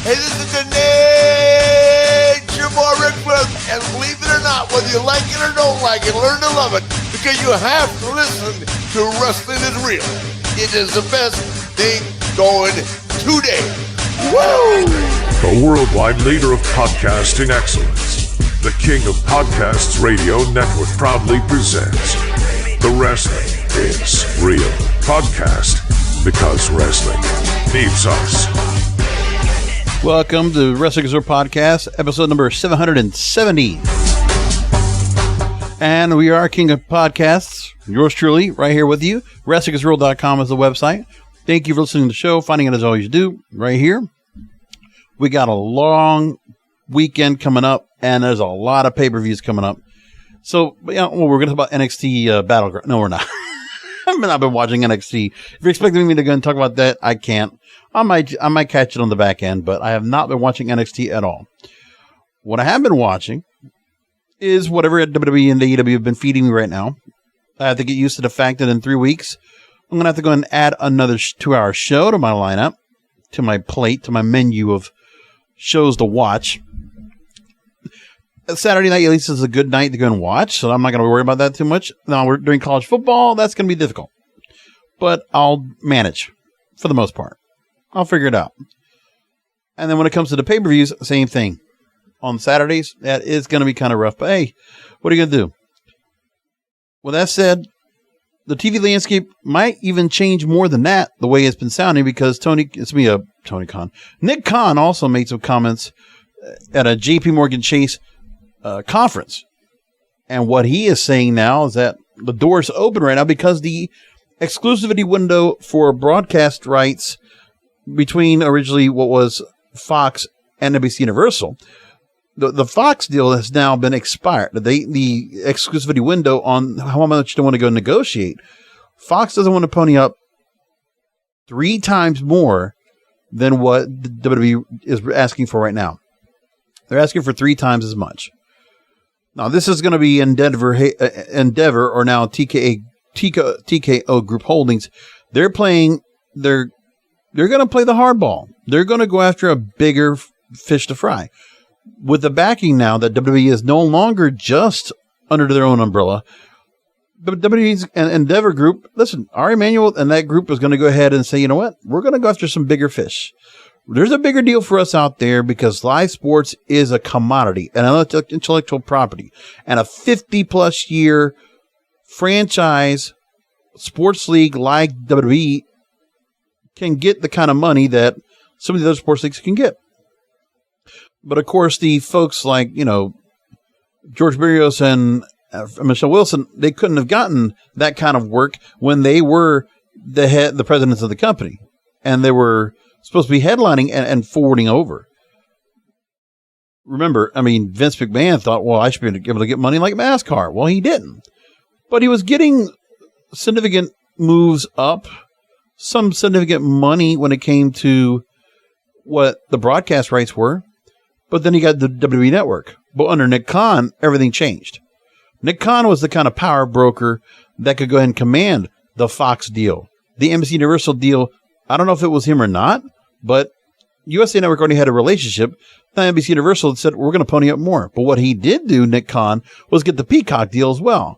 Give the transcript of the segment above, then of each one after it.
Hey, this is the Nature Boy Ric Flair, and believe it or not, whether you like it or don't like it, learn to love it, because you have to listen to Wrestling is Real. It is the best thing going today. Woo! The worldwide leader of podcasting excellence, the king of podcasts radio network proudly presents The Wrestling is Real podcast, because wrestling needs us. Welcome to Wrestling is Real podcast, episode number 770. And we are King of Podcasts, yours truly, right here with you. WrestlingIsReal.com is the website. Thank you for listening to the show, finding it as always do, right here. We got a long weekend coming up, and there's a lot of pay-per-views coming up. So, we're going to talk about NXT Battleground. No, we're not. I've not been watching NXT. If you're expecting me to go and talk about that, I can't. I might catch it on the back end, but I have not been watching NXT at all. What I have been watching is whatever WWE and AEW have been feeding me right now. I have to get used to the fact that in 3 weeks, I'm going to have to go and add another 2-hour show to my lineup, to my plate, to my menu of shows to watch. Saturday night, at least, is a good night to go and watch, so I'm not going to worry about that too much. Now, we're doing college football. That's going to be difficult, but I'll manage for the most part. I'll figure it out. And then when it comes to the pay-per-views, same thing. On Saturdays, that is going to be kind of rough, but hey, what are you going to do? With that said, the TV landscape might even change more than that, the way it's been sounding, because Nick Khan also made some comments at a JP Morgan Chase conference. And what he is saying now is that the door's open right now because the exclusivity window for broadcast rights between originally what was Fox and NBC Universal, the Fox deal has now been expired. The exclusivity window on how much they want to go negotiate. Fox doesn't want to pony up 3 times more than what WWE is asking for right now. They're asking for 3 times as much. Now, this is going to be Endeavor or now TKO Group Holdings. They're going to play the hardball. They're going to go after a bigger fish to fry. With the backing now that WWE is no longer just under their own umbrella, but WWE's and Endeavor Group, listen, Ari Emanuel and that group is going to go ahead and say, you know what? We're going to go after some bigger fish. There's a bigger deal for us out there because live sports is a commodity, an intellectual property, and a 50-plus year franchise sports league like WWE can get the kind of money that some of the other sports leagues can get. But of course, the folks like, George Barrios and Michelle Wilson, they couldn't have gotten that kind of work when they were the presidents of the company, and they were supposed to be headlining and forwarding over. Remember, Vince McMahon thought, well, I should be able to get money like NASCAR. Well, he didn't. But he was getting significant moves up, some significant money when it came to what the broadcast rights were. But then he got the WWE Network. But under Nick Khan, everything changed. Nick Khan was the kind of power broker that could go ahead and command the Fox deal, the NBC Universal deal. I don't know if it was him or not, but USA Network already had a relationship. Then NBC Universal said, we're going to pony up more. But what he did do, Nick Khan, was get the Peacock deal as well.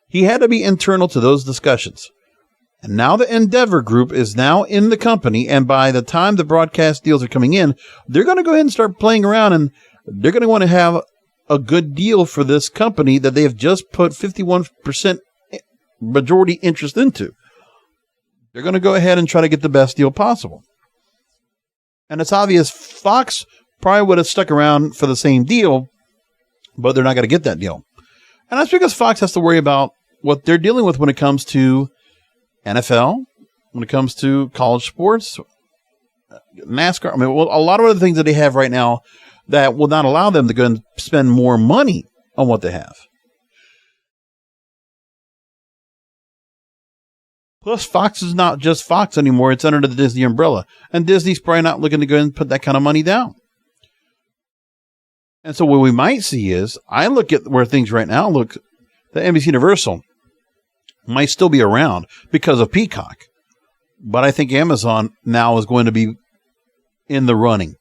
He had to be internal to those discussions. And now the Endeavor Group is now in the company, and by the time the broadcast deals are coming in, they're going to go ahead and start playing around, and they're going to want to have a good deal for this company that they have just put 51% majority interest into. They're going to go ahead and try to get the best deal possible. And it's obvious Fox probably would have stuck around for the same deal, but they're not going to get that deal. And that's because Fox has to worry about what they're dealing with when it comes to NFL, when it comes to college sports, NASCAR. A lot of other things that they have right now that will not allow them to go and spend more money on what they have. Plus, Fox is not just Fox anymore. It's under the Disney umbrella. And Disney's probably not looking to go and put that kind of money down. And so what we might see is, I look at where things right now look, the NBC Universal might still be around because of Peacock. But I think Amazon now is going to be in the running.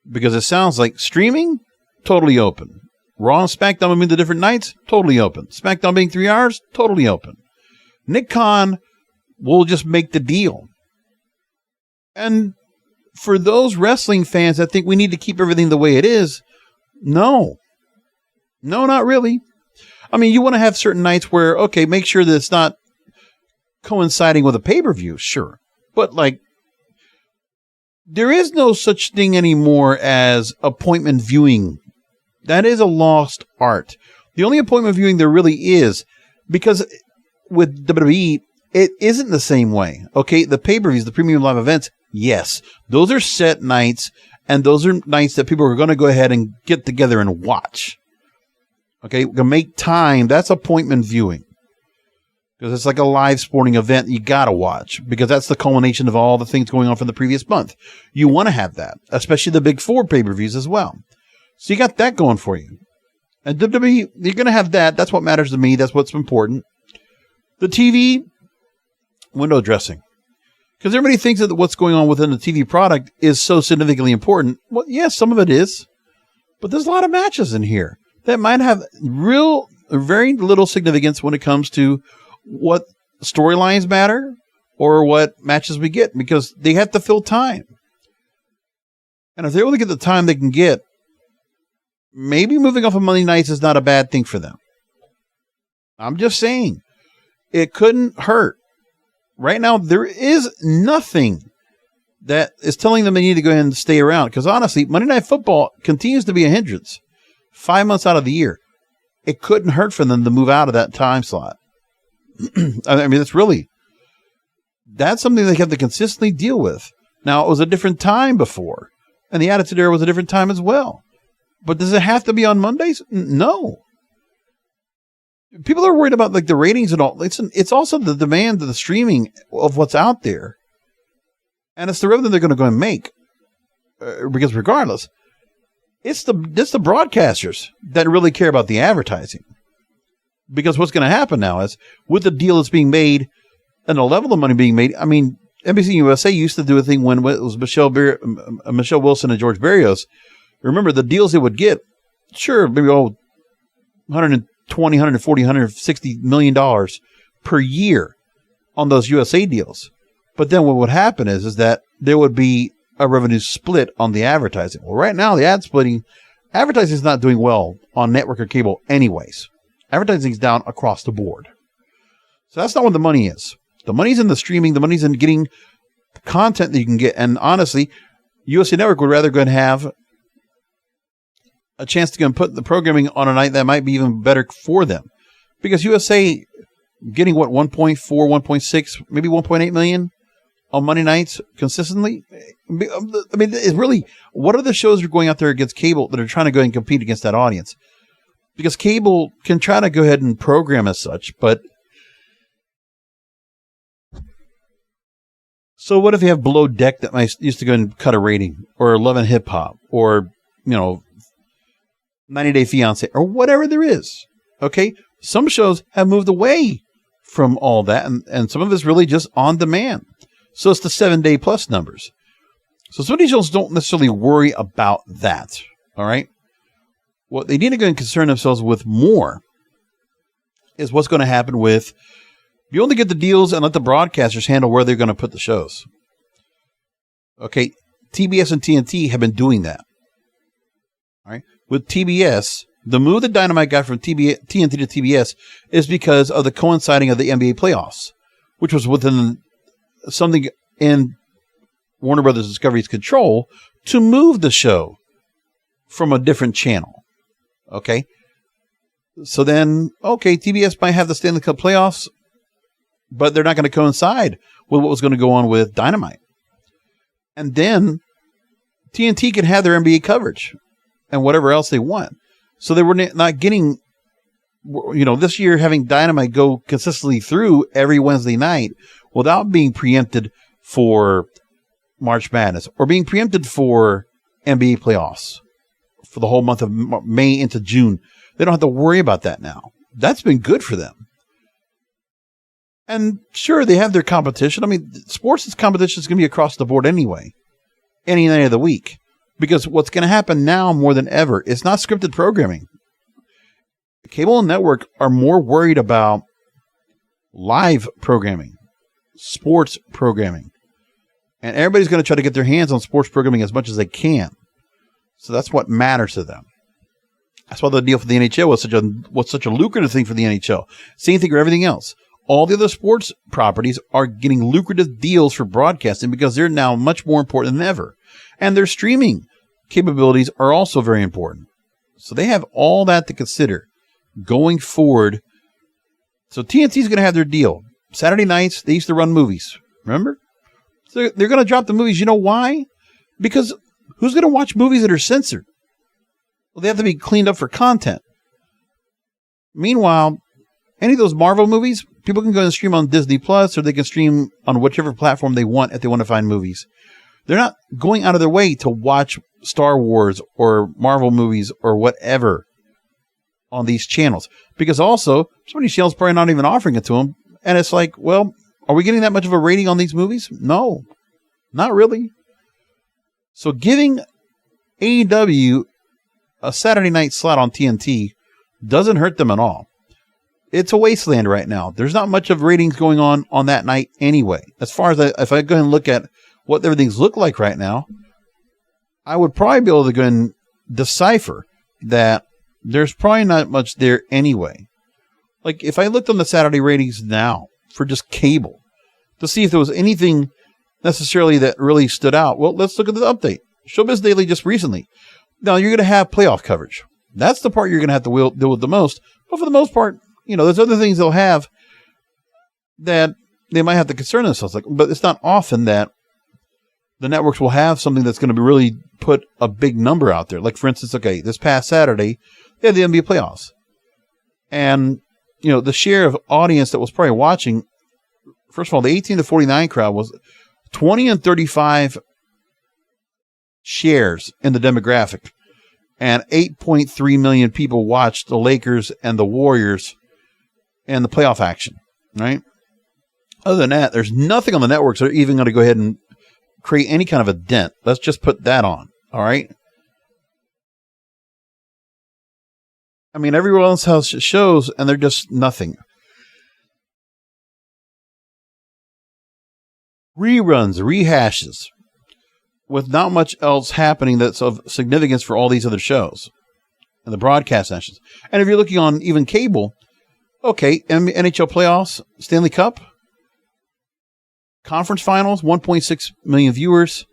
Because it sounds like streaming, totally open. Raw and SmackDown moving to different nights, totally open. SmackDown being 3 hours, totally open. Nick Khan will just make the deal. And for those wrestling fans that think we need to keep everything the way it is, no. No, not really. I mean, you want to have certain nights where, okay, make sure that it's not coinciding with a pay-per-view, sure. But, like, there is no such thing anymore as appointment viewing. That is a lost art. The only appointment viewing there really is, because with WWE, it isn't the same way. Okay, the pay-per-views, the premium live events, yes, those are set nights, and those are nights that people are going to go ahead and get together and watch. Okay, we're going to make time. That's appointment viewing. Because it's like a live sporting event you got to watch, because that's the culmination of all the things going on from the previous month. You want to have that, especially the big 4 pay-per-views as well. So you got that going for you. And WWE, you're going to have that. That's what matters to me. That's what's important. The TV, window dressing. Because everybody thinks that what's going on within the TV product is so significantly important. Well, yes, some of it is. But there's a lot of matches in here that might have very little significance when it comes to what storylines matter or what matches we get, because they have to fill time. And if they only get the time they can get, maybe moving off of Monday nights is not a bad thing for them. I'm just saying, it couldn't hurt. Right now, there is nothing that is telling them they need to go ahead and stay around. Because honestly, Monday Night Football continues to be a hindrance. 5 months out of the year. It couldn't hurt for them to move out of that time slot. I mean, that's something they have to consistently deal with. Now, it was a different time before, and the Attitude Era was a different time as well. But does it have to be on Mondays? No. People are worried about like the ratings and all. It's also the demand of the streaming of what's out there, and it's the revenue they're going to go and make. Because regardless, it's the broadcasters that really care about the advertising. Because what's going to happen now is, with the deal that's being made and the level of money being made, I mean, NBC USA used to do a thing when it was Michelle Wilson and George Barrios. Remember the deals they would get? Sure, maybe $120, $140, $160 million per year on those USA deals. But then what would happen is that there would be a revenue split on the advertising. Well, right now, the advertising is not doing well on network or cable anyways. Advertising is down across the board. So that's not what the money is. The money's in the streaming. The money's in getting content that you can get. And honestly, USA Network would rather go and have a chance to go and put the programming on a night that might be even better for them. Because USA getting, 1.4, 1.6, maybe 1.8 million on Monday nights consistently. I mean, it's really, what are the shows that are going out there against cable that are trying to go and compete against that audience? Because cable can try to go ahead and program as such, but so what if you have Below Deck that might used to go and cut a rating, or Love and Hip Hop, or 90 Day Fiance, or whatever there is? Okay, some shows have moved away from all that, and some of it's really just on demand. So it's the 7-day plus numbers. So some of these shows don't necessarily worry about that. All right. What they need to go and concern themselves with more is what's going to happen with, you only get the deals and let the broadcasters handle where they're going to put the shows. Okay. TBS and TNT have been doing that. All right. With TBS, the move that Dynamite got from TNT to TBS is because of the coinciding of the NBA playoffs, which was within something in Warner Brothers Discovery's control to move the show from a different channel. Okay. So then, TBS might have the Stanley Cup playoffs, but they're not going to coincide with what was going to go on with Dynamite. And then TNT can have their NBA coverage and whatever else they want. So they were not getting, this year having Dynamite go consistently through every Wednesday night without being preempted for March Madness or being preempted for NBA playoffs for the whole month of May into June. They don't have to worry about that now. That's been good for them. And sure, they have their competition. I mean, sports competition is going to be across the board anyway, any night of the week. Because what's going to happen now more than ever, it's not scripted programming. Cable and network are more worried about live programming, sports programming. And everybody's going to try to get their hands on sports programming as much as they can. So that's what matters to them. That's why the deal for the NHL was such a lucrative thing for the NHL. Same thing for everything else. All the other sports properties are getting lucrative deals for broadcasting because they're now much more important than ever. And their streaming capabilities are also very important. So they have all that to consider going forward. So TNT's going to have their deal. Saturday nights, they used to run movies. Remember? So they're going to drop the movies. You know why? Because who's going to watch movies that are censored? Well, they have to be cleaned up for content. Meanwhile, any of those Marvel movies, people can go and stream on Disney Plus, or they can stream on whichever platform they want if they want to find movies. They're not going out of their way to watch Star Wars or Marvel movies or whatever on these channels. Because also, some of these channels probably not even offering it to them. And it's like, well, are we getting that much of a rating on these movies? No, not really. So giving AEW a Saturday night slot on TNT doesn't hurt them at all. It's a wasteland right now. There's not much of ratings going on that night anyway. As far as if I go and look at what everything's look like right now, I would probably be able to go and decipher that there's probably not much there anyway. Like if I looked on the Saturday ratings now for just cable to see if there was anything necessarily that really stood out. Well, let's look at the update. Showbiz Daily just recently. Now you're going to have playoff coverage. That's the part you're going to have to deal with the most. But for the most part, there's other things they'll have that they might have to concern themselves. But it's not often that the networks will have something that's going to really put a big number out there. Like, for instance, this past Saturday, they had the NBA playoffs. And, the share of audience that was probably watching, first of all, the 18 to 49 crowd was 20 and 35 shares in the demographic. And 8.3 million people watched the Lakers and the Warriors and the playoff action, right? Other than that, there's nothing on the networks that are even going to go ahead and create any kind of a dent. Let's just put that on, all right? I mean, everyone else has shows, and they're just nothing. Reruns, rehashes, with not much else happening that's of significance for all these other shows and the broadcast sessions. And if you're looking on even cable, NHL playoffs, Stanley Cup, conference finals, 1.6 million viewers.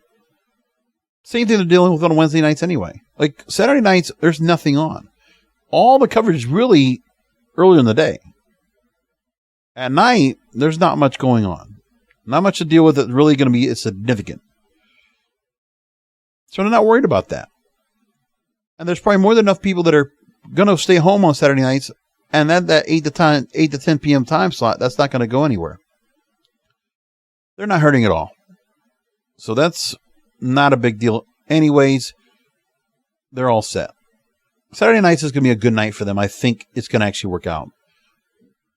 Same thing they're dealing with on Wednesday nights anyway. Like Saturday nights, there's nothing on. All the coverage is really early in the day. At night, there's not much going on. Not much to deal with that's really going to be significant. So they're not worried about that. And there's probably more than enough people that are going to stay home on Saturday nights, and that 8 to 10 p.m. time slot, that's not going to go anywhere. They're not hurting at all. So that's not a big deal. Anyways, they're all set. Saturday nights is going to be a good night for them. I think it's going to actually work out.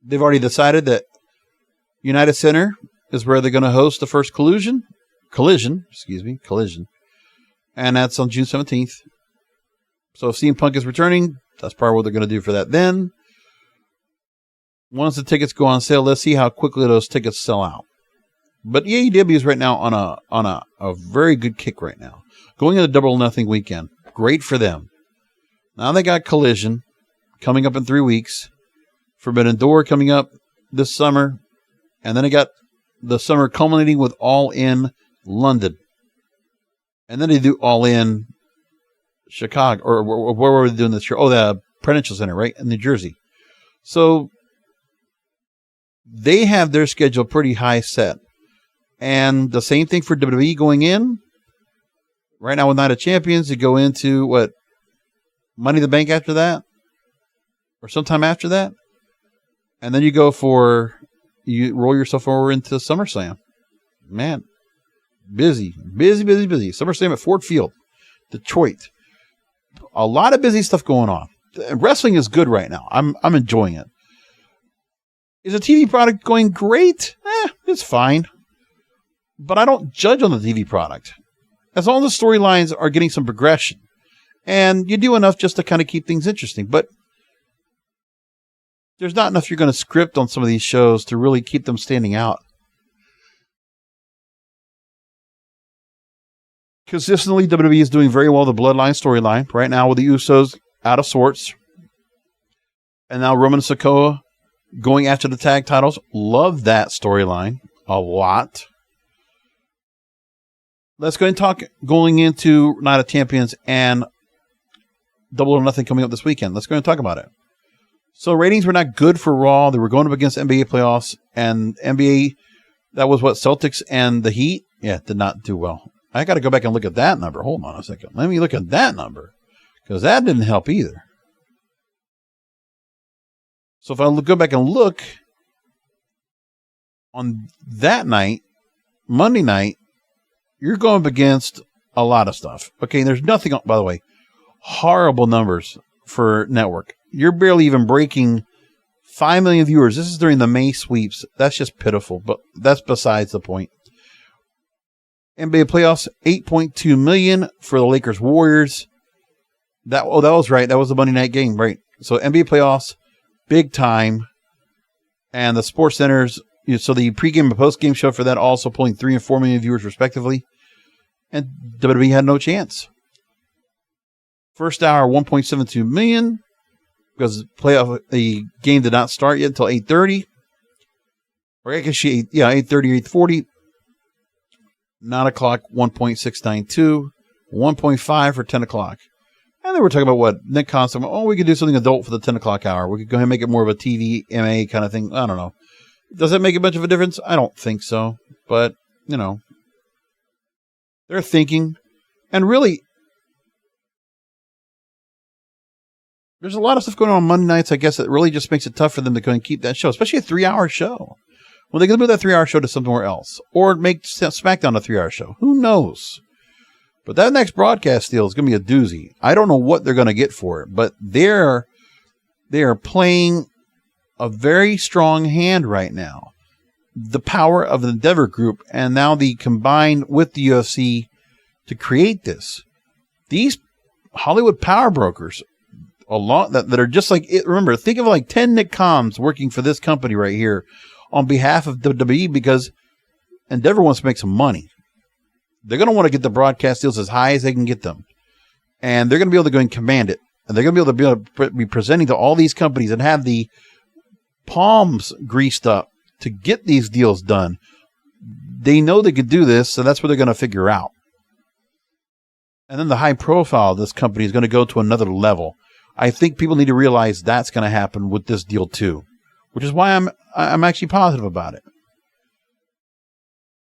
They've already decided that United Center is where they're going to host the first collision. And that's on June 17th. So if CM Punk is returning, that's probably what they're going to do for that then. Once the tickets go on sale, let's see how quickly those tickets sell out. But AEW is right now on a very good kick right now. Going into Double or Nothing weekend. Great for them. Now they got Collision coming up in 3 weeks. Forbidden Door coming up this summer. And then they got the summer culminating with All In London. And then they do All In Chicago. Or where were they doing this year? Oh, the Prudential Center, right? In New Jersey. So they have their schedule pretty high set. And the same thing for WWE going in. Right now with Night of Champions, you go into what? Money in the Bank after that? Or sometime after that? And then you you roll yourself over into SummerSlam. Man, busy. SummerSlam at Ford Field, Detroit. A lot of busy stuff going on. Wrestling is good right now. I'm enjoying it. Is the TV product going great? It's fine. But I don't judge on the TV product. As long as the storylines are getting some progression. And you do enough just to kind of keep things interesting. But there's not enough you're going to script on some of these shows to really keep them standing out. Consistently, WWE is doing very well the Bloodline storyline. Right now with the Usos out of sorts. And now Roman and Sikoa going after the tag titles. Love that storyline a lot. Let's go ahead and talk going into Night of Champions and Double or Nothing coming up this weekend. Let's go ahead and talk about it. So ratings were not good for Raw. They were going up against NBA playoffs. And NBA, that was what, Celtics and the Heat? Yeah, did not do well. I got to go back and look at that number. Hold on a second. Let me look at that number. Because that didn't help either. So if I go back and look on that night, Monday night, you're going up against a lot of stuff. Okay, there's nothing, by the way, horrible numbers for network. You're barely even breaking 5 million viewers. This is during the May sweeps. That's just pitiful, but that's besides the point. NBA playoffs, 8.2 million for the Lakers Warriors. That was right. That was the Monday night game, right? So NBA playoffs, big time. And the Sports Centers, so the pregame and postgame show for that also pulling 3 and 4 million viewers respectively. And WWE had no chance. First hour, 1.72 million because the game did not start yet until 8:30. Or actually, 8:30, 8:40. 9 o'clock, 1.692. 1.5 for 10 o'clock. And then we're talking about what? Nick Constant, we could do something adult for the 10 o'clock hour. We could go ahead and make it more of a TV, MA kind of thing. I don't know. Does that make a much of a difference? I don't think so. But, they're thinking. And really, there's a lot of stuff going on Monday nights, I guess, that really just makes it tough for them to go and keep that show, especially a 3-hour show. Well, they can move that 3-hour show to somewhere else or make SmackDown a 3-hour show. Who knows? But that next broadcast deal is going to be a doozy. I don't know what they're going to get for it, but they are playing a very strong hand right now. The power of the Endeavor Group and now the combined with the UFC to create this. These Hollywood power brokers, a lot that are just like it. Remember, think of like 10 Nick Coms working for this company right here on behalf of WWE because Endeavor wants to make some money. They're going to want to get the broadcast deals as high as they can get them. And they're going to be able to go and command it. And they're going to be able to be presenting to all these companies and have the palms greased up to get these deals done. They know they could do this, so that's what they're going to figure out. And then the high profile of this company is going to go to another level. I think people need to realize that's going to happen with this deal too, which is why I'm actually positive about it.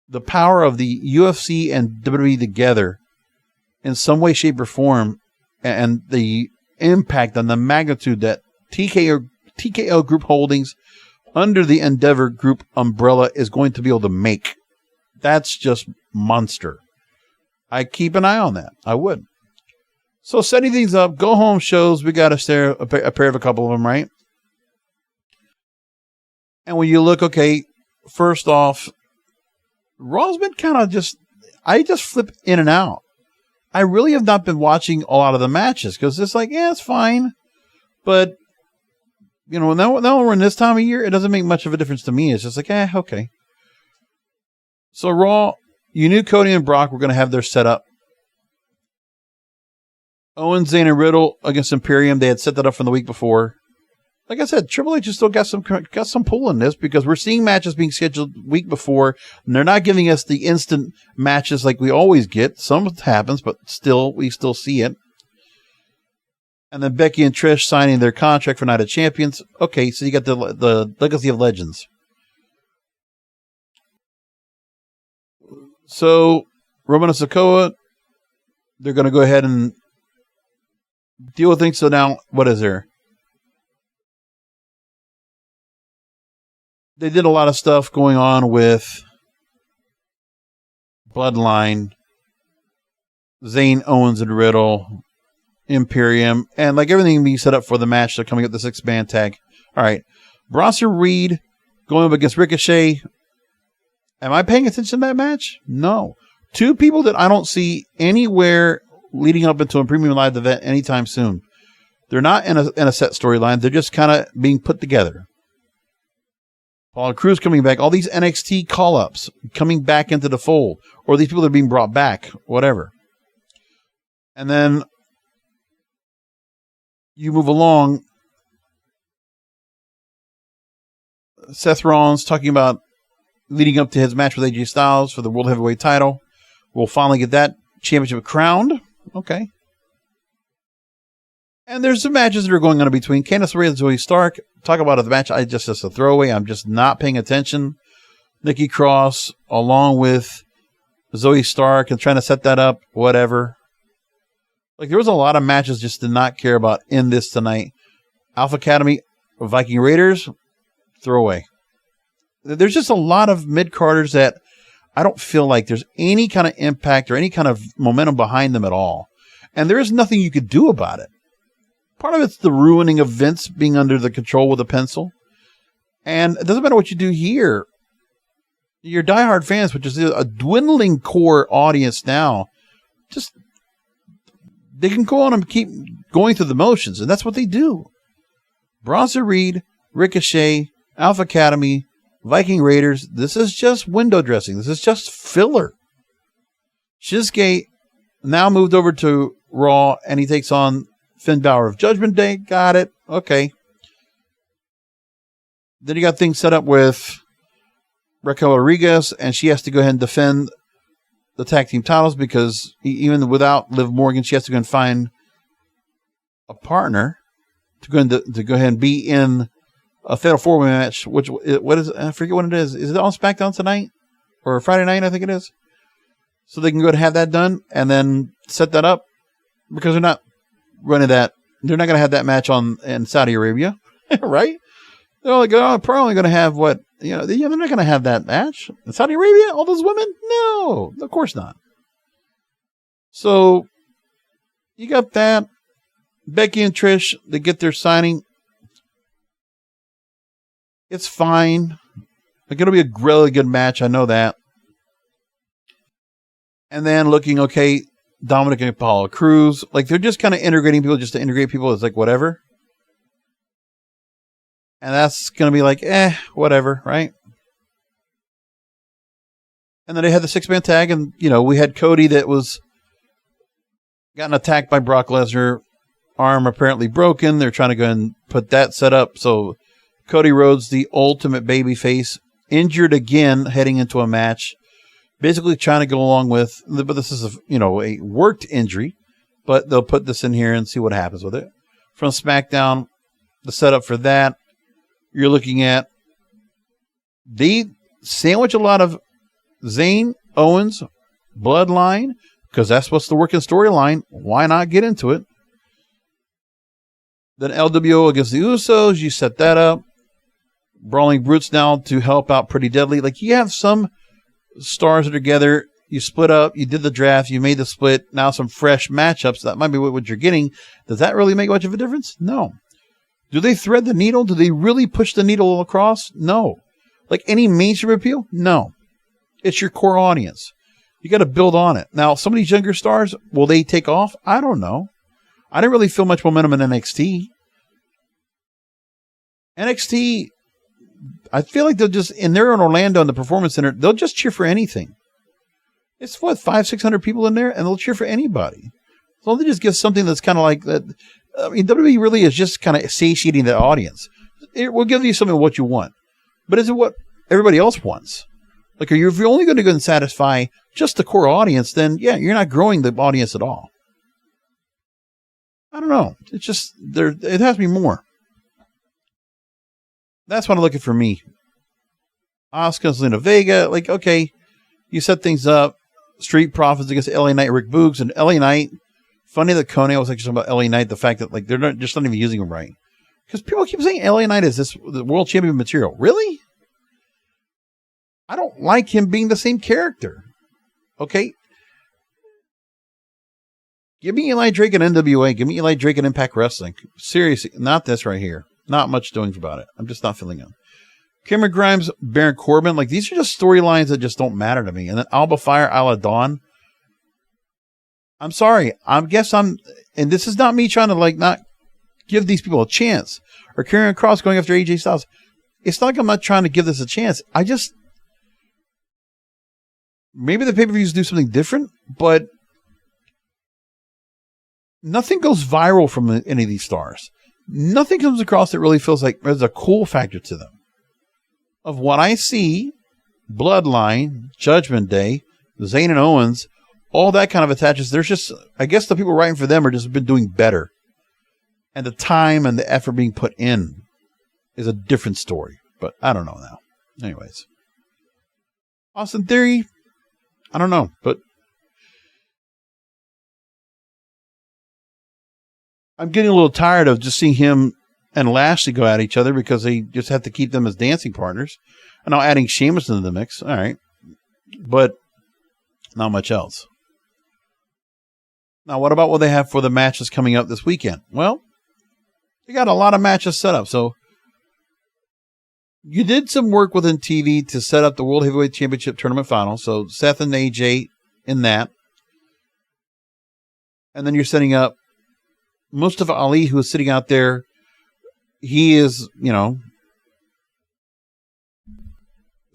The power of the UFC and WWE together in some way, shape, or form, and the impact on the magnitude that TKO Group Holdings under the Endeavor Group umbrella is going to be able to make. That's just monster. I keep an eye on that. I would. So setting things up, go home shows, we got to stare a pair of a couple of them, right? And when you look, okay, first off, Raw's been kind of I just flip in and out. I really have not been watching a lot of the matches because it's like, yeah, it's fine. But, now we're in this time of year, it doesn't make much of a difference to me. It's just like, okay. So Raw, you knew Cody and Brock were going to have their setup. Owens, Zayn, and Riddle against Imperium, they had set that up from the week before. Like I said, Triple H has still got some pull in this because we're seeing matches being scheduled week before, and they're not giving us the instant matches like we always get. Some happens, but we still see it. And then Becky and Trish signing their contract for Night of Champions. Okay, so you got the Legacy of Legends. So Roman and Sikoa, they're going to go ahead and deal with things. So now, what is there? They did a lot of stuff going on with Bloodline, Zayn, Owens, and Riddle, Imperium, and like everything being set up for the match. They're coming up the 6-man tag. All right. Bronson Reed going up against Ricochet. Am I paying attention to that match? No. Two people that I don't see anywhere leading up into a premium live event anytime soon. They're not in a set storyline. They're just kind of being put together. Apollo Crews coming back. All these NXT call-ups coming back into the fold. Or these people that are being brought back. Whatever. And then you move along. Seth Rollins talking about leading up to his match with AJ Styles for the World Heavyweight title. We'll finally get that championship crowned. Okay. And there's some matches that are going on in between. Candice LeRae and Zoe Stark. Talk about the match. Just a throwaway. I'm just not paying attention. Nikki Cross along with Zoe Stark and trying to set that up. Whatever. Like, there was a lot of matches just did not care about in this tonight. Alpha Academy, Viking Raiders, throwaway. There's just a lot of mid-carders that I don't feel like there's any kind of impact or any kind of momentum behind them at all. And there is nothing you could do about it. Part of it's the ruining of Vince being under the control with a pencil. And it doesn't matter what you do here. Your diehard fans, which is a dwindling core audience now, just they can go on and keep going through the motions, and that's what they do. Bronson Reed, Ricochet, Alpha Academy, Viking Raiders, this is just window dressing. This is just filler. Shinsuke now moved over to Raw, and he takes on Finn Balor of Judgment Day. Got it. Okay. Then you got things set up with Raquel Rodriguez, and she has to go ahead and defend the tag team titles because even without Liv Morgan, she has to go and find a partner to go ahead and be in a fatal four-way match. What is it? I forget what it is. Is it on SmackDown tonight or Friday night? I think it is. So they can go ahead and have that done and then set that up because they're not running that. They're not going to have that match in Saudi Arabia, right? They're probably going to have what? They're not going to have that match in Saudi Arabia. All those women? No, of course not. So you got that. Becky and Trish, they get their signing. It's fine. It's going to be a really good match. I know that. And then looking okay, Dominic and Apollo Crews. Like, they're just kind of integrating people just to integrate people. It's like, whatever. And that's going to be like, whatever, right? And then they had the 6-man tag, and, we had Cody that was gotten attacked by Brock Lesnar. Arm apparently broken. They're trying to go and put that set up. So Cody Rhodes, the ultimate babyface, injured again heading into a match. Basically trying to go along with, but this is a worked injury, but they'll put this in here and see what happens with it. From SmackDown, the setup for that, you're looking at, they sandwich a lot of Zayn, Owens, Bloodline, because that's what's the working storyline. Why not get into it? Then LWO against the Usos, you set that up. Brawling Brutes now to help out Pretty Deadly. Like, you have some stars that are together. You split up. You did the draft. You made the split. Now some fresh matchups. That might be what you're getting. Does that really make much of a difference? No. Do they thread the needle? Do they really push the needle across? No. Like any mainstream appeal? No. It's your core audience. You got to build on it. Now, some of these younger stars, will they take off? I don't know. I didn't really feel much momentum in NXT. NXT, I feel like they'll just, and they're in Orlando in the Performance Center, they'll just cheer for anything. It's 500-600 people in there, and they'll cheer for anybody. So they just give something that's kind of like that. I mean, WWE really is just kind of satiating the audience. It will give you something of what you want. But is it what everybody else wants? Like, if you're only going to go and satisfy just the core audience, then yeah, you're not growing the audience at all. I don't know. It's just, it has to be more. That's what I'm looking for me. Asuka, Zelina Vega, like, okay, you set things up. Street Profits against LA Knight, Rick Boogs, and LA Knight. Funny that Coney, I was actually talking about LA Knight, the fact that like they're not even using him right. Because people keep saying LA Knight is the world champion material. Really? I don't like him being the same character. Okay? Give me Eli Drake and NWA. Give me Eli Drake and Impact Wrestling. Seriously, not this right here. Not much doing about it. I'm just not feeling it. Cameron Grimes, Baron Corbin, like these are just storylines that just don't matter to me. And then Alba Fire, Isla Dawn. I'm sorry. And this is not me trying to like not give these people a chance. Or Karrion Kross going after AJ Styles. It's not like I'm not trying to give this a chance. Maybe the pay-per-views do something different, but nothing goes viral from any of these stars. Nothing comes across that really feels like there's a cool factor to them. Of what I see, Bloodline, Judgment Day, Zayn and Owens, all that kind of attaches. There's just, I guess the people writing for them are just been doing better. And the time and the effort being put in is a different story. But I don't know now. Anyways. Austin Theory, I don't know. But I'm getting a little tired of just seeing him and Lashley go at each other because they just have to keep them as dancing partners. And now adding Sheamus into the mix. All right. But not much else. Now, what about what they have for the matches coming up this weekend? Well, they got a lot of matches set up. So you did some work within TV to set up the World Heavyweight Championship tournament final. So Seth and AJ in that. And then you're setting up Mustafa Ali, who is sitting out there. He is,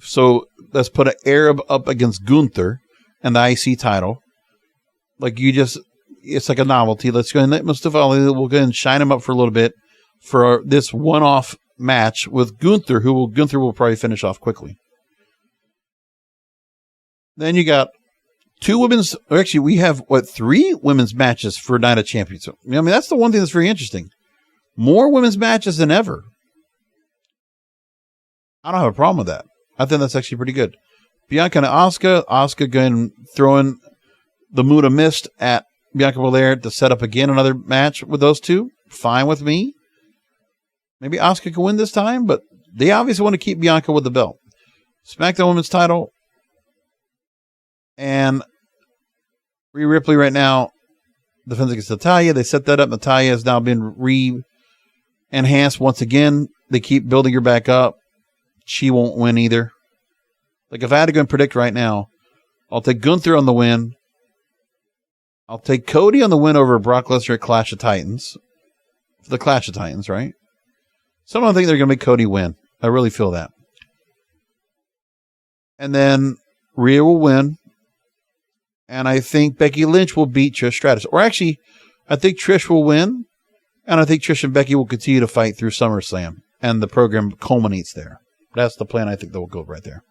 so let's put an Arab up against Gunther and the IC title. Like it's like a novelty. Let's go and let Mustafa Ali, we'll go and shine him up for a little bit for this one-off match with Gunther, Gunther will probably finish off quickly. Then you got we have, 3 women's matches for Night of Champions. I mean, that's the one thing that's very interesting. More women's matches than ever. I don't have a problem with that. I think that's actually pretty good. Bianca and Asuka going throwing the Moon of Mist at Bianca Belair to set up again another match with those two. Fine with me. Maybe Asuka can win this time, but they obviously want to keep Bianca with the belt. SmackDown Women's title. And Rhea Ripley right now defends against Natalya. They set that up. Natalya has now been enhanced once again. They keep building her back up. She won't win either. Like if I had to go and predict right now, I'll take Gunther on the win. I'll take Cody on the win over Brock Lesnar at Clash of Titans. For the Clash of Titans, right? Some of them think they're going to make Cody win. I really feel that. And then Rhea will win. And I think Becky Lynch will beat Trish Stratus. Or actually, I think Trish will win. And I think Trish and Becky will continue to fight through SummerSlam. And the program culminates there. That's the plan I think that will go right there.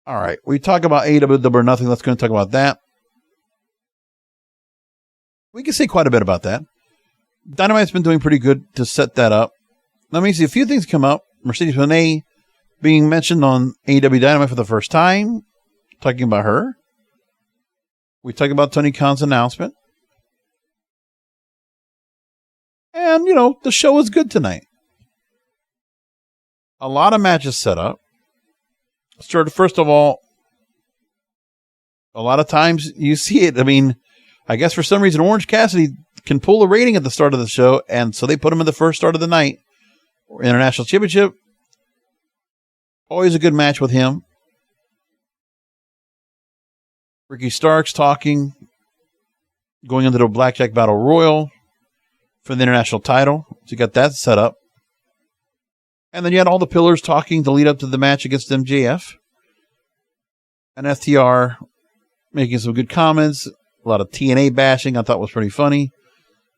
All right. We talk about AEW Double or Nothing. Let's go and talk about that. We can say quite a bit about that. Dynamite's been doing pretty good to set that up. Let me see a few things come up. Mercedes Moné being mentioned on AEW Dynamite for the first time. Talking about her. We talk about Tony Khan's announcement. And, the show was good tonight. A lot of matches set up. Started, first of all, a lot of times you see it. I mean, I guess for some reason Orange Cassidy can pull a rating at the start of the show, and so they put him in the first start of the night. International Championship. Always a good match with him. Ricky Starks talking, going into the Blackjack Battle Royal for the international title. So you got that set up. And then you had all the pillars talking to lead up to the match against MJF. And FTR making some good comments. A lot of TNA bashing I thought was pretty funny.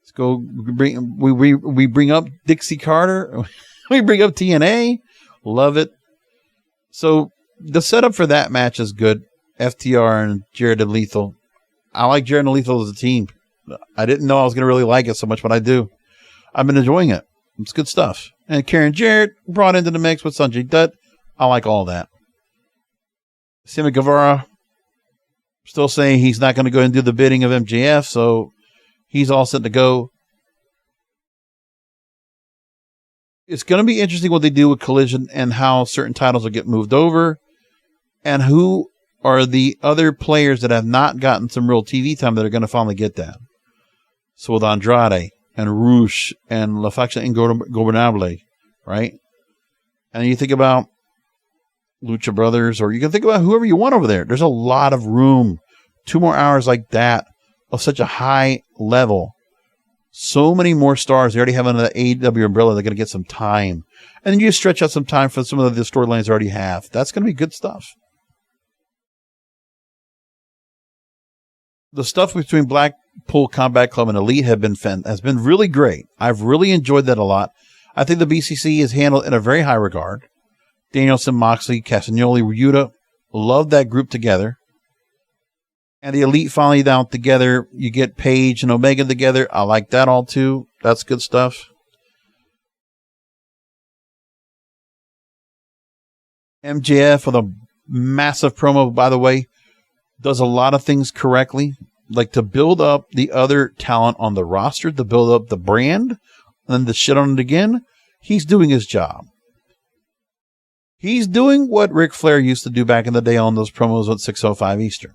Let's go. We bring up Dixie Carter. We bring up TNA. Love it. So the setup for that match is good. FTR and Jared and Lethal. I like Jared and Lethal as a team. I didn't know I was going to really like it so much, but I do. I've been enjoying it. It's good stuff. And Karen Jarrett brought into the mix with Sanjay Dutt. I like all that. Sammy Guevara still saying he's not going to go and do the bidding of MJF, so he's all set to go. It's going to be interesting what they do with Collision and how certain titles will get moved over and who are the other players that have not gotten some real TV time that are going to finally get that. So with Andrade and Rush and La Faction Ingobernable, right? And you think about Lucha Brothers, or you can think about whoever you want over there. There's a lot of room. 2 more hours like that of such a high level. So many more stars. They already have under the AEW umbrella. They're going to get some time. And then you stretch out some time for some of the storylines they already have. That's going to be good stuff. The stuff between Blackpool Combat Club and Elite has been really great. I've really enjoyed that a lot. I think the BCC is handled in a very high regard. Danielson, Moxley, Castagnoli, Ryuta, love that group together. And the Elite finally down together. You get Paige and Omega together. I like that all too. That's good stuff. MJF with a massive promo, by the way, does a lot of things correctly. Like to build up the other talent on the roster, to build up the brand, and then to shit on it again. He's doing his job. He's doing what Ric Flair used to do back in the day on those promos at 605 Eastern.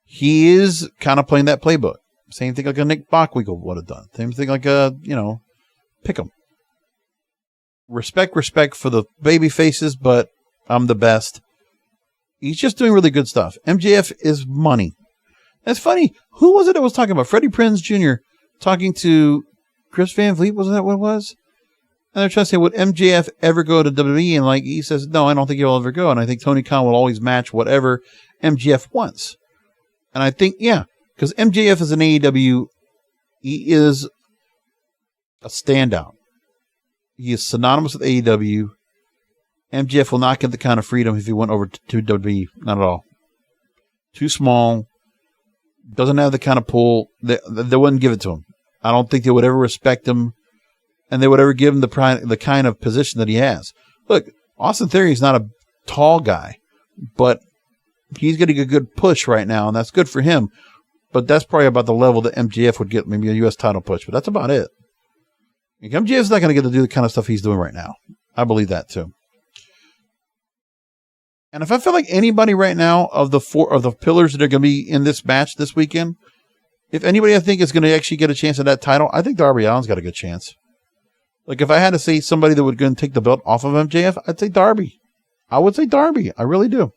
He is kind of playing that playbook. Same thing like a Nick Bockwinkel would have done. Same thing like a, Pick'em. Respect for the baby faces, but I'm the best. He's just doing really good stuff. MJF is money. That's funny. Who was it that was talking about? Freddie Prinze Jr. talking to Chris Van Vliet. Wasn't that what it was? And they're trying to say, would MJF ever go to WWE? And he says, no, I don't think he'll ever go. And I think Tony Khan will always match whatever MJF wants. And I think, yeah, because MJF is an AEW, he is a standout. He is synonymous with AEW. MJF will not get the kind of freedom if he went over to WWE. Not at all. Too small. Doesn't have the kind of pull. They wouldn't give it to him. I don't think they would ever respect him. And they would ever give him the kind of position that he has. Look, Austin Theory is not a tall guy, but he's getting a good push right now, and that's good for him. But that's probably about the level that MJF would get, maybe a U.S. title push. But that's about it. MJF's not going to get to do the kind of stuff he's doing right now. I believe that too. And if I feel like anybody right now of the 4 of the pillars that are going to be in this match this weekend, if anybody I think is going to actually get a chance at that title, I think Darby Allin's got a good chance. Like if I had to say somebody that would go and take the belt off of MJF, I'd say Darby. I would say Darby. I really do.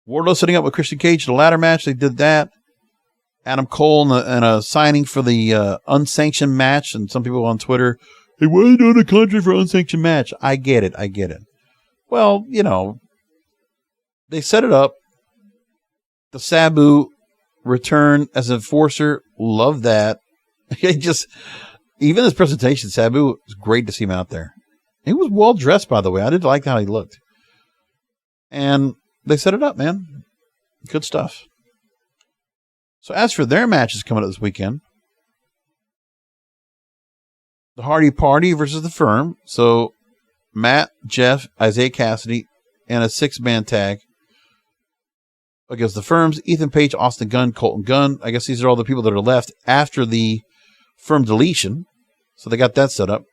Wardlow setting up with Christian Cage the ladder match. They did that. Adam Cole and a signing for the unsanctioned match. And some people on Twitter, hey, why are you doing a country for unsanctioned match? I get it. Well, they set it up. The Sabu return as enforcer. Love that. Even his presentation, Sabu, it was great to see him out there. He was well dressed, by the way. I did like how he looked. And they set it up, man. Good stuff. So as for their matches coming up this weekend, the Hardy Party versus the Firm. So Matt, Jeff, Isaiah Cassidy, and a 6-man tag against the Firms. Ethan Page, Austin Gunn, Colton Gunn. I guess these are all the people that are left after the Firm deletion. So they got that set up.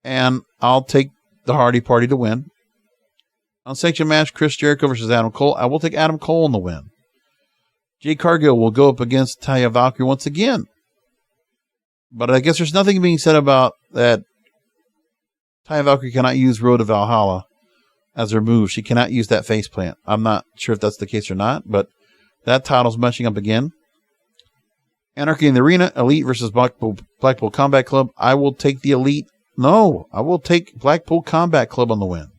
And I'll take the Hardy Party to win. Unsanctioned match, Chris Jericho versus Adam Cole. I will take Adam Cole in the win. Jay Cargill will go up against Taya Valkyrie once again. But I guess there's nothing being said about that. Taya Valkyrie cannot use Road to Valhalla as her move. She cannot use that face plant. I'm not sure if that's the case or not, but that title's matching up again. Anarchy in the Arena, Elite versus Blackpool Combat Club. I will take the Elite. No, I will take Blackpool Combat Club on the win.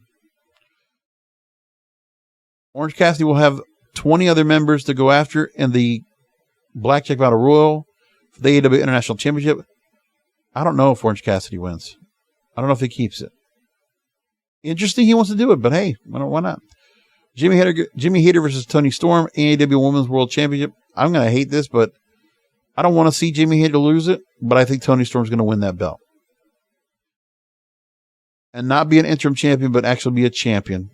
Orange Cassidy will have 20 other members to go after in the Blackjack Battle Royal for the AEW International Championship. I don't know if Orange Cassidy wins. I don't know if he keeps it. Interesting he wants to do it, but hey, why not? Jimmy Hayter versus Tony Storm, AEW Women's World Championship. I'm going to hate this, but I don't want to see Jimmy Hayter lose it, but I think Tony Storm's going to win that belt. And not be an interim champion, but actually be a champion.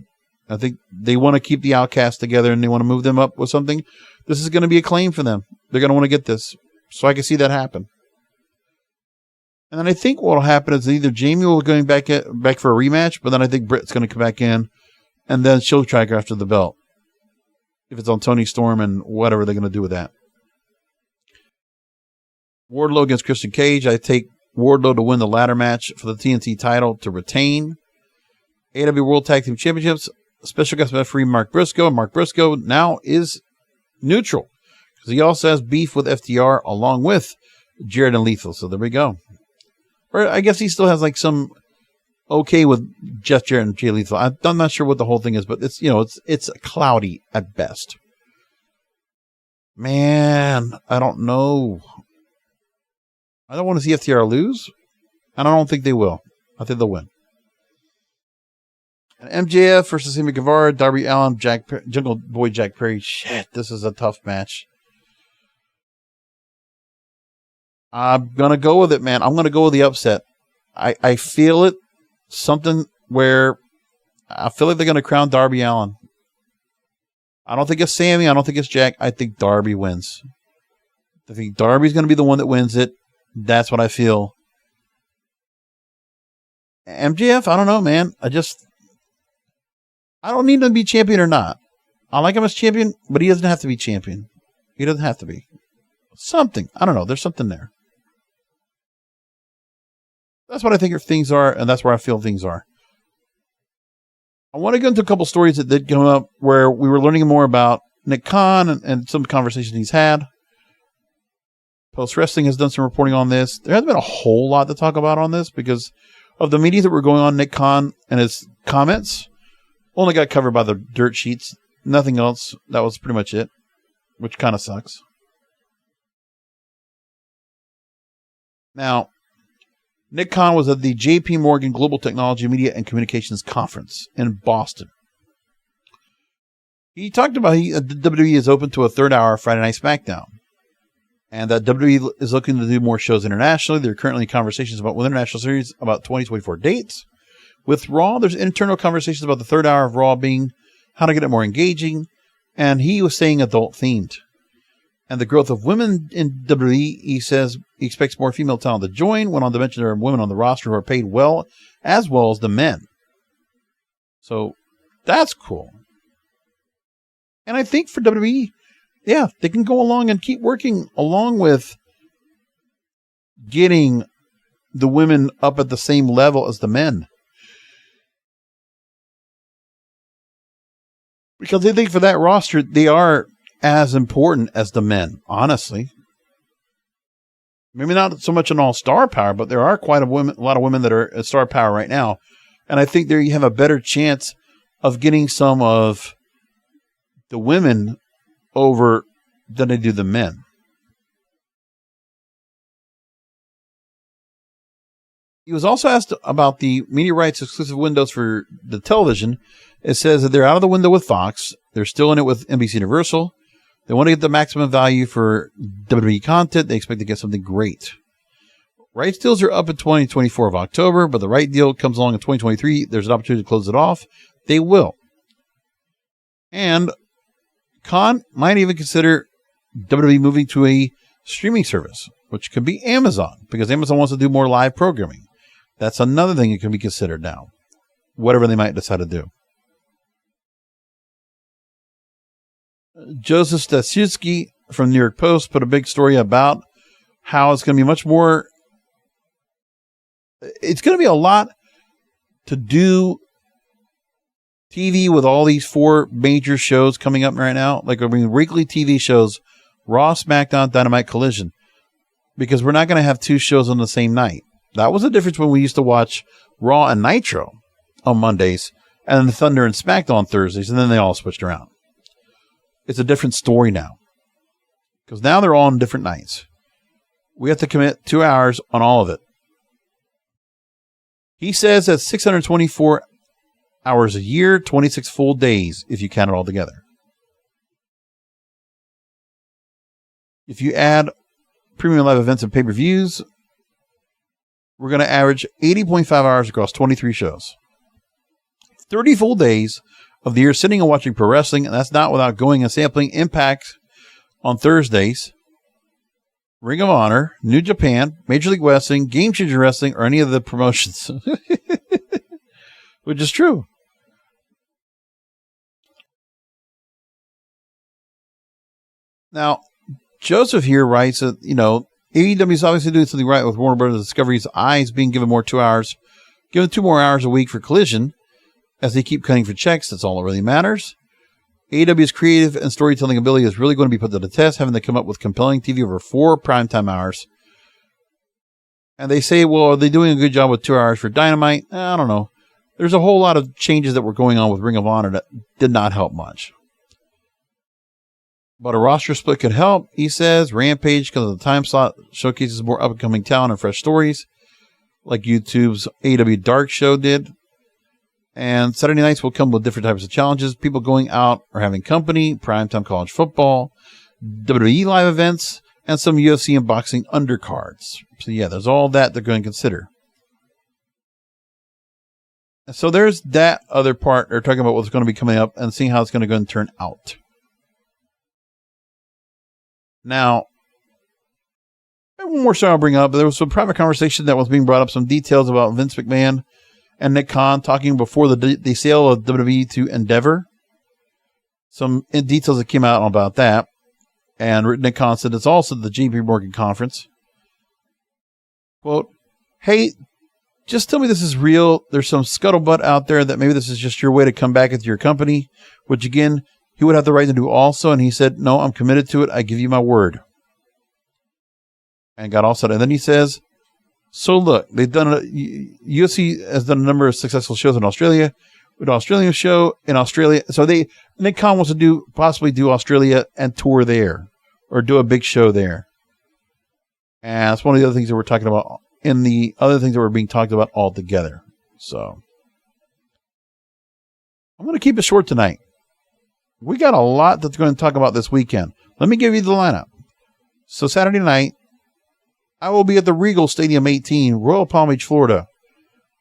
I think they want to keep the Outcasts together and they want to move them up with something. This is going to be a claim for them. They're going to want to get this. So I can see that happen. And then I think what will happen is either Jamie will go back for a rematch, but then I think Britt's going to come back in, and then she'll try to go after the belt. If it's on Tony Storm and whatever they're going to do with that. Wardlow against Christian Cage. I take Wardlow to win the ladder match for the TNT title to retain. AEW World Tag Team Championships. Special guest referee Mark Briscoe. And Mark Briscoe now is neutral because he also has beef with FTR along with Jared and Lethal. So there we go. Or I guess he still has like some okay with Jeff Jarrett and Jay Lethal. I'm not sure what the whole thing is, but it's, it's cloudy at best. Man, I don't know. I don't want to see FTR lose, and I don't think they will. I think they'll win. And MJF versus Sammy Guevara, Darby Allin, Jungle Boy Jack Perry. Shit, this is a tough match. I'm going to go with it, man. I'm going to go with the upset. I feel it. Something where I feel like they're going to crown Darby Allin. I don't think it's Sammy. I don't think it's Jack. I think Darby wins. I think Darby's going to be the one that wins it. That's what I feel. MJF, I don't know, man. I don't need him to be champion or not. I like him as champion, but he doesn't have to be champion. He doesn't have to be. Something. I don't know. There's something there. That's what I think things are, and that's where I feel things are. I want to go into a couple stories that did come up where we were learning more about Nick Khan and some conversations he's had. Post Wrestling has done some reporting on this. There hasn't been a whole lot to talk about on this because of the meetings that were going on. Nick Khan and his comments only got covered by the dirt sheets. Nothing else. That was pretty much it, which kind of sucks. Now, Nick Khan was at the JP Morgan Global Technology, Media, and Communications Conference in Boston. He talked about WWE is open to a third hour Friday Night SmackDown. And that WWE is looking to do more shows internationally. There are currently conversations with international series about 2024 dates. With Raw, there's internal conversations about the third hour of Raw being how to get it more engaging. And he was saying adult themed. And the growth of women in WWE, he says he expects more female talent to join. Went on to mention there are women on the roster who are paid well as the men. So that's cool. And I think for WWE, yeah, they can go along and keep working along with getting the women up at the same level as the men. Because I think for that roster, they are as important as the men, honestly. Maybe not so much an all-star power, but there are quite a lot of women that are a star power right now. And I think there you have a better chance of getting some of the women over than they do the men. He was also asked about the media rights exclusive windows for the television. It says that they're out of the window with Fox. They're still in it with NBC Universal. They want to get the maximum value for WWE content. They expect to get something great. Rights deals are up in 2024 of October, but the right deal comes along in 2023. There's an opportunity to close it off. They will. And Khan might even consider WWE moving to a streaming service, which could be Amazon, because Amazon wants to do more live programming. That's another thing that can be considered now, whatever they might decide to do. Joseph Staszewski from New York Post put a big story about how it's going to be much more. It's going to be a lot to do TV with all these four major shows coming up right now. Like, weekly TV shows, Raw, SmackDown, Dynamite, Collision. Because we're not going to have two shows on the same night. That was the difference when we used to watch Raw and Nitro on Mondays and then Thunder and SmackDown on Thursdays, and then they all switched around. It's a different story now. Because now they're all on different nights. We have to commit 2 hours on all of it. He says that's 624 hours a year, 26 full days if you count it all together. If you add premium live events and pay-per-views, we're going to average 80.5 hours across 23 shows. 30 full days of the year sitting and watching pro wrestling, and that's not without going and sampling Impact on Thursdays, Ring of Honor, New Japan, Major League Wrestling, Game Changer Wrestling, or any of the promotions. Which is true. Now, Joseph here writes that, AEW is obviously doing something right with Warner Brothers Discovery's eyes being given 2 more hours a week for Collision. As they keep cutting for checks, that's all that really matters. AEW's creative and storytelling ability is really going to be put to the test, having to come up with compelling TV over 4 primetime hours. And they say, well, are they doing a good job with 2 hours for Dynamite? I don't know. There's a whole lot of changes that were going on with Ring of Honor that did not help much. But a roster split could help, he says. Rampage, because of the time slot, showcases more up-and-coming talent and fresh stories, like YouTube's AEW Dark show did. And Saturday nights will come with different types of challenges, people going out or having company, primetime college football, WWE live events, and some UFC and boxing undercards. So yeah, there's all that they're going to consider. So there's that other part. They're talking about what's going to be coming up and seeing how it's going to go and turn out. Now, one more story I'll bring up. There was some private conversation that was being brought up, some details about Vince McMahon and Nick Khan talking before the sale of WWE to Endeavor. Some details that came out about that. And Nick Khan said it's also the JP Morgan conference. Quote, hey, just tell me this is real. There's some scuttlebutt out there that maybe this is just your way to come back into your company, which again, he would have the right to do also. And he said, no, I'm committed to it. I give you my word. And got all set. And then he says, so look, UFC has done a number of successful shows in Australia, with an Australian show in Australia. So Nick Khan wants to possibly do Australia and tour there or do a big show there. And that's one of the other things that we're talking about in the other things that were being talked about all together. So I'm going to keep it short tonight. We got a lot that's going to talk about this weekend. Let me give you the lineup. So Saturday night, I will be at the Regal Stadium 18, Royal Palm Beach, Florida.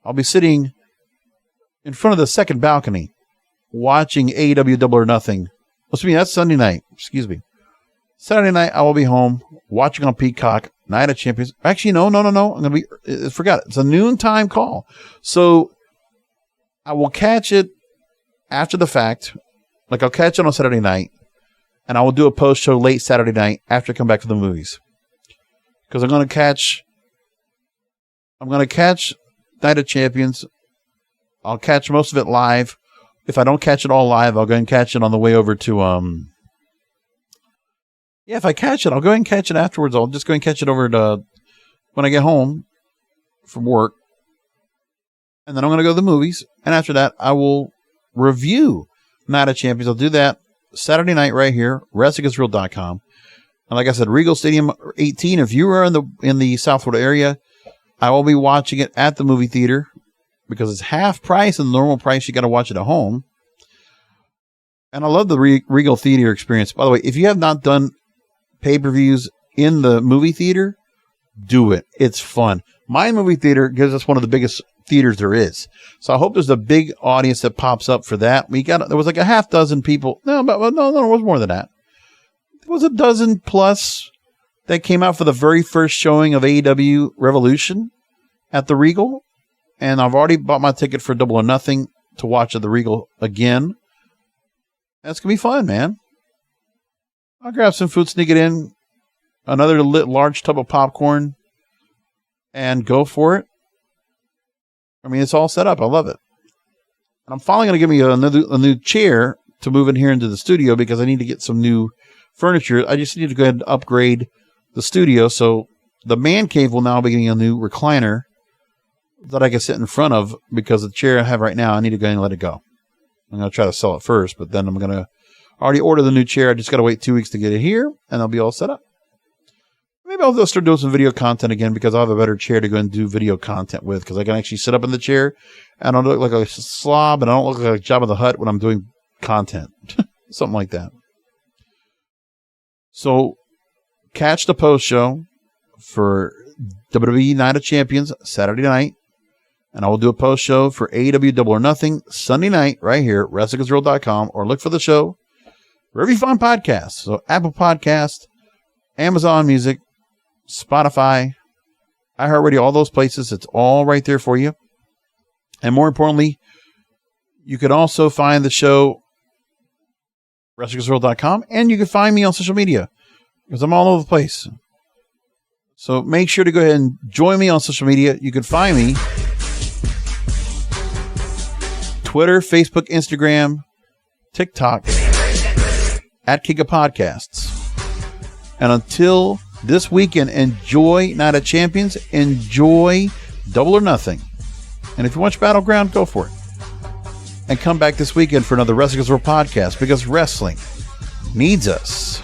I'll be sitting in front of the second balcony watching AEW Double or Nothing. That's Sunday night. Excuse me. Saturday night, I will be home watching on Peacock, Night of Champions. Actually, no. I'm going to be, forgot it. It's a noontime call. So I will catch it after the fact. Like I'll catch it on Saturday night and I will do a post show late Saturday night after I come back from the movies. Because I'm going to catch Night of Champions. I'll catch most of it live. If I don't catch it all live, I'll go and catch it on the way over to if I catch it, I'll go ahead and catch it afterwards. I'll just go and catch it over to when I get home from work. And then I'm going to go to the movies. And after that, I will review Night of Champions. I'll do that Saturday night right here, WrestlingIsReal.com. And like I said, Regal Stadium 18, if you are in the South Florida area, I will be watching it at the movie theater because it's half price and the normal price. You got to watch it at home. And I love the Regal theater experience. By the way, if you have not done pay-per-views in the movie theater, do it. It's fun. My movie theater gives us one of the biggest theaters there is. So I hope there's a big audience that pops up for that. There was like a half dozen people. No, it was more than that. There was a dozen plus that came out for the very first showing of AEW Revolution at the Regal. And I've already bought my ticket for Double or Nothing to watch at the Regal again. That's going to be fun, man. I'll grab some food, sneak it in, another large tub of popcorn, and go for it. I mean, it's all set up. I love it. And I'm finally going to give me a new chair to move in here into the studio because I need to get some new furniture. I just need to go ahead and upgrade the studio. So the man cave will now be getting a new recliner that I can sit in front of because the chair I have right now, I need to go ahead and let it go. I'm going to try to sell it first, but then I'm going to already order the new chair. I just got to wait 2 weeks to get it here, and I'll be all set up. Maybe I'll start doing some video content again because I'll have a better chair to go and do video content with because I can actually sit up in the chair and I don't look like a slob and I don't look like a Jabba the Hutt when I'm doing content. Something like that. So catch the post show for WWE Night of Champions Saturday night. And I will do a post show for AEW Double or Nothing Sunday night right here, WrestlingIsReal.com, or look for the show wherever you find podcasts. So Apple Podcast, Amazon Music, Spotify, iHeartRadio, all those places. It's all right there for you. And more importantly, you could also find the show WrestlingIsReal.com, and you can find me on social media because I'm all over the place. So make sure to go ahead and join me on social media. You can find me Twitter, Facebook, Instagram, TikTok at King of Podcasts. And until this weekend, enjoy Night of Champions. Enjoy Double or Nothing. And if you watch Battleground, go for it. And come back this weekend for another Wrestling World podcast, because wrestling needs us.